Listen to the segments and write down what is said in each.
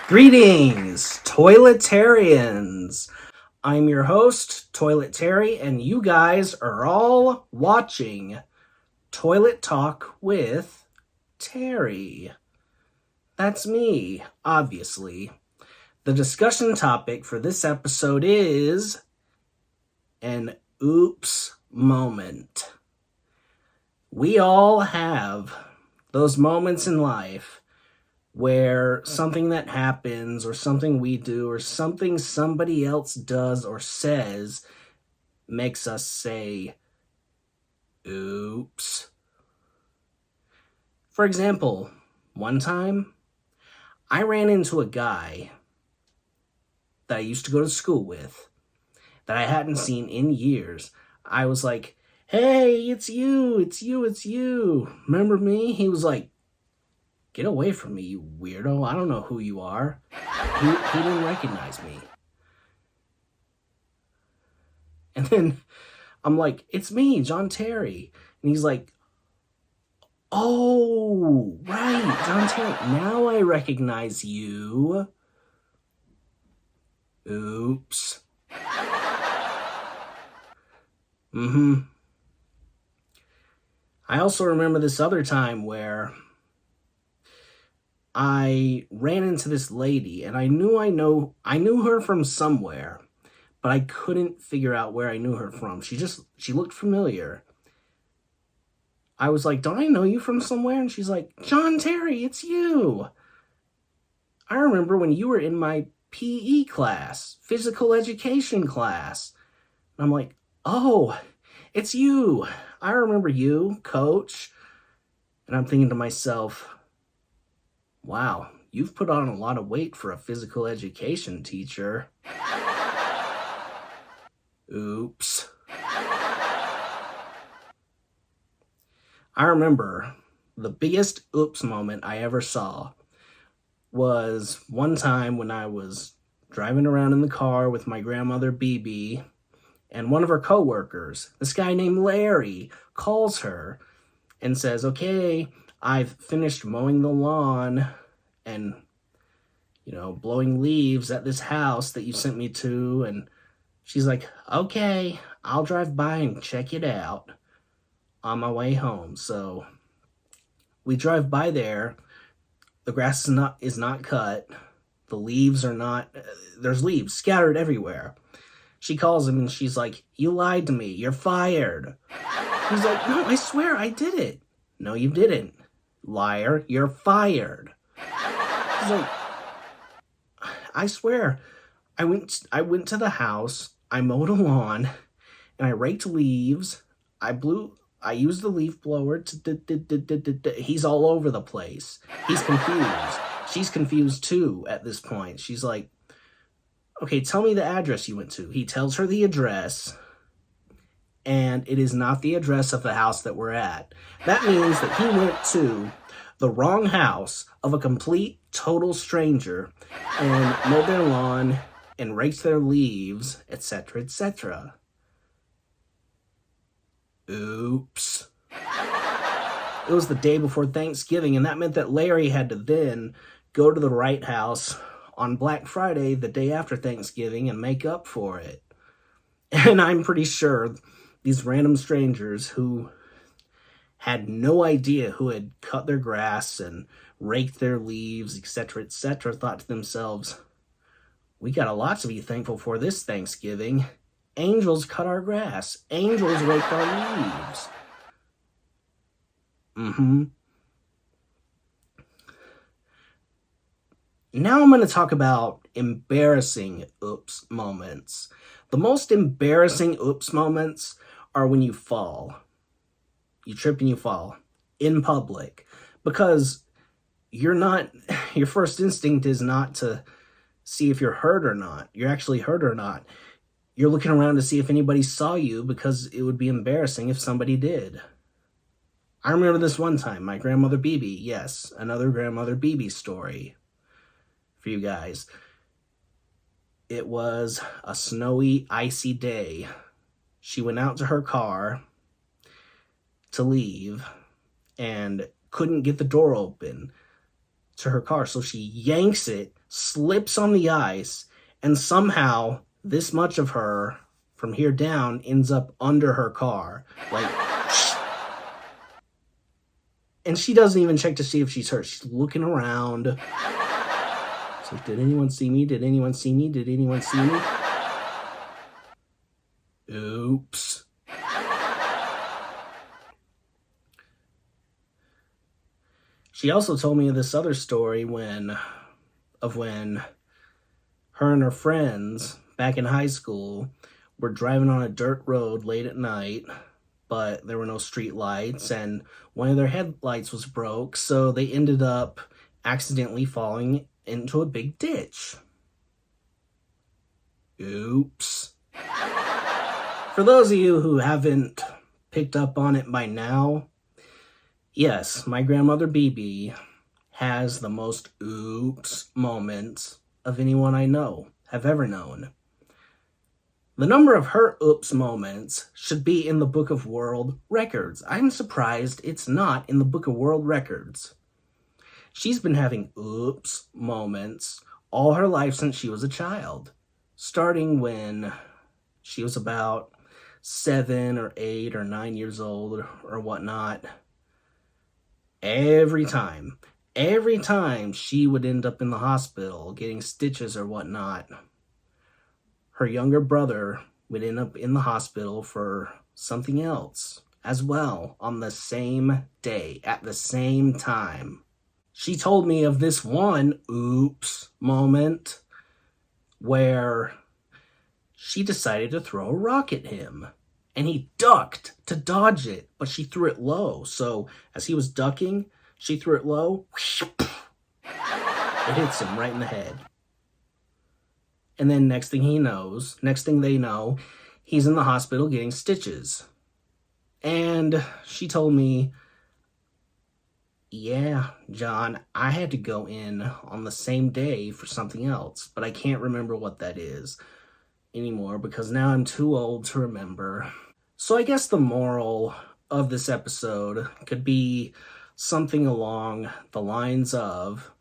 Greetings, Toiletarians. I'm your host, Toilet Terry, and you guys are all watching Toilet Talk with Terry. That's me, obviously. The discussion topic for this episode is an oops moment. We all have those moments in life where something that happens or something we do or something somebody else does or says makes us say, oops. For example, one time I ran into a guy that I used to go to school with that I hadn't seen in years. I was like, hey, it's you. Remember me? He was like, get away from me, you weirdo. I don't know who you are. He didn't recognize me. And then I'm like, it's me, John Terry. And he's like, oh, right, John Terry. Now I recognize you. Oops. I also remember this other time where I ran into this lady, and I knew her from somewhere, but I couldn't figure out where I knew her from. She looked familiar. I was like, don't I know you from somewhere? And she's like, John Terry, it's you. I remember when you were in my PE class, physical education class. And I'm like, oh, it's you. I remember you, coach. And I'm thinking to myself, wow, you've put on a lot of weight for a physical education teacher. Oops. I remember the biggest oops moment I ever saw was one time when I was driving around in the car with my grandmother BB, and one of her coworkers, this guy named Larry, calls her and says, okay, I've finished mowing the lawn and, blowing leaves at this house that you sent me to. And she's like, okay, I'll drive by and check it out on my way home. So we drive by there. The grass is not cut. The leaves are not, there's leaves scattered everywhere. She calls him and she's like, you lied to me. You're fired. He's like, no, I swear I did it. No, you didn't. Liar, you're fired. He's like, I swear, I went to the house, I mowed a lawn, and I raked leaves. I used the leaf blower to he's all over the place. He's confused. She's confused too at this point. She's like, okay, tell me the address you went to. He tells her the address, and it is not the address of the house that we're at. That means that he went to the wrong house of a complete, total stranger and mowed their lawn and raked their leaves, etc., etc. Oops. It was the day before Thanksgiving, and that meant that Larry had to then go to the right house on Black Friday, the day after Thanksgiving, and make up for it. And I'm pretty sure these random strangers who had no idea who had cut their grass and raked their leaves, etc., etc., thought to themselves, we got a lot to be thankful for this Thanksgiving. Angels cut our grass. Angels raked our leaves. Now I'm going to talk about embarrassing oops moments. The most embarrassing oops moments are when you fall. You trip and you fall in public, because your first instinct is not to see if you're hurt or not. You're actually hurt or not. You're looking around to see if anybody saw you, because it would be embarrassing if somebody did. I remember this one time, my grandmother BB, yes, another grandmother BB story for you guys. It was a snowy, icy day. She went out to her car to leave and couldn't get the door open. to her car. So she yanks it, slips on the ice, and somehow this much of her from here down ends up under her car. Like, and she doesn't even check to see if she's hurt. She's looking around. It's like, did anyone see me? Did anyone see me? Did anyone see me? Oops. She also told me this other story when her and her friends back in high school were driving on a dirt road late at night, but there were no street lights, and one of their headlights was broke, so they ended up accidentally falling into a big ditch. Oops. For those of you who haven't picked up on it by now, yes, my grandmother BB has the most oops moments of anyone I know, have ever known. The number of her oops moments should be in the Book of World Records. I'm surprised it's not in the Book of World Records. She's been having oops moments all her life since she was a child, starting when she was about 7 or 8 or 9 years old or whatnot. Every time she would end up in the hospital getting stitches or whatnot, her younger brother would end up in the hospital for something else as well on the same day, at the same time. She told me of this one oops moment where she decided to throw a rock at him. And he ducked to dodge it, but she threw it low. So as he was ducking, she threw it low. It hits him right in the head. And then next thing they know, he's in the hospital getting stitches. And she told me, yeah, John, I had to go in on the same day for something else, but I can't remember what that is anymore because now I'm too old to remember. So I guess the moral of this episode could be something along the lines of,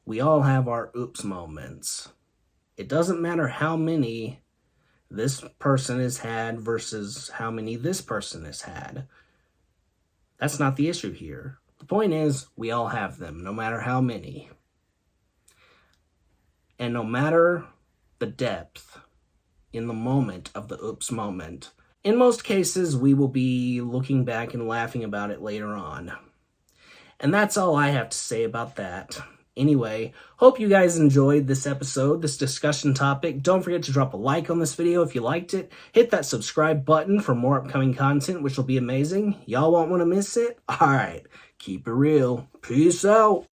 we all have our oops moments. It doesn't matter how many this person has had versus how many this person has had. That's not the issue here. The point is, we all have them, no matter how many. And no matter the depth in the moment of the oops moment, in most cases, we will be looking back and laughing about it later on. And that's all I have to say about that. Anyway, hope you guys enjoyed this episode, this discussion topic. Don't forget to drop a like on this video if you liked it. Hit that subscribe button for more upcoming content, which will be amazing. Y'all won't want to miss it? Alright, keep it real. Peace out.